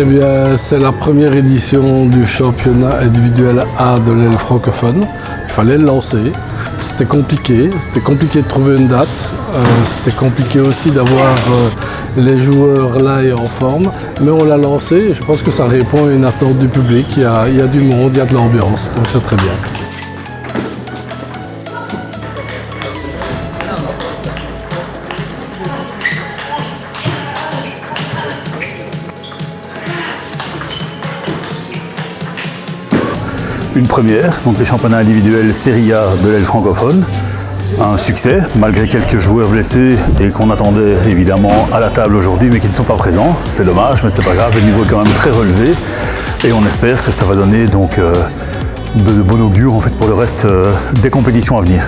Eh bien, c'est la première édition du championnat individuel A de l'aile francophone. Il fallait le lancer. C'était compliqué de trouver une date. C'était compliqué aussi d'avoir les joueurs là et en forme. Mais on l'a lancé et je pense que ça répond à une attente du public. Il y a du monde, il y a de l'ambiance, donc c'est très bien. Une première, donc les championnats individuels Série A de l'aile francophone. Un succès, malgré quelques joueurs blessés et qu'on attendait évidemment à la table aujourd'hui, mais qui ne sont pas présents. C'est dommage, mais c'est pas grave, le niveau est quand même très relevé. Et on espère que ça va donner donc de bon augure en fait, pour le reste des compétitions à venir.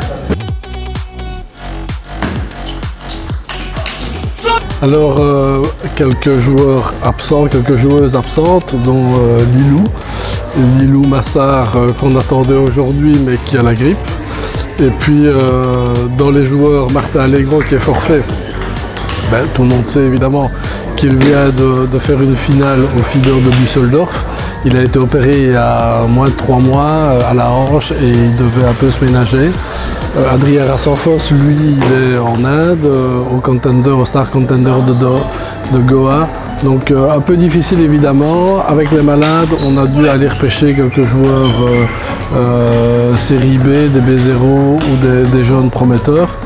Alors, quelques joueurs absents, quelques joueuses absentes, dont Lilou Massard qu'on attendait aujourd'hui mais qui a la grippe. Et puis dans les joueurs, Martin Allegro qui est forfait. Tout le monde sait évidemment qu'il vient de faire une finale au Feeder de Düsseldorf. Il a été opéré il y a moins de 3 mois à la hanche et il devait un peu se ménager. Adrien Rassenfoss, lui, il est en Inde, au Star Contender de Goa. Donc un peu difficile évidemment. Avec les malades, on a dû aller repêcher quelques joueurs série B, des B0 ou des jeunes prometteurs.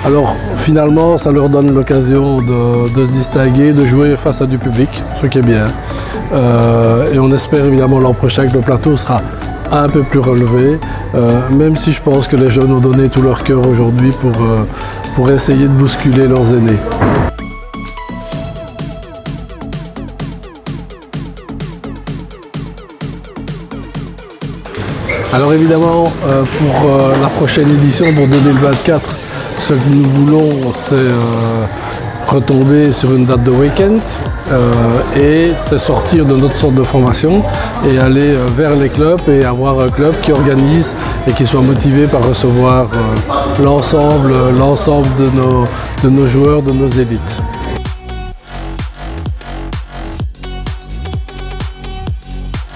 Alors finalement, ça leur donne l'occasion de se distinguer, de jouer face à du public, ce qui est bien. Et on espère évidemment l'an prochain que le plateau sera un peu plus relevé, même si je pense que les jeunes ont donné tout leur cœur aujourd'hui pour essayer de bousculer leurs aînés. Alors évidemment, pour la prochaine édition, pour 2024, ce que nous voulons, c'est retomber sur une date de week-end et c'est sortir de notre centre de formation et aller vers les clubs et avoir un club qui organise et qui soit motivé par recevoir l'ensemble de nos joueurs, de nos élites.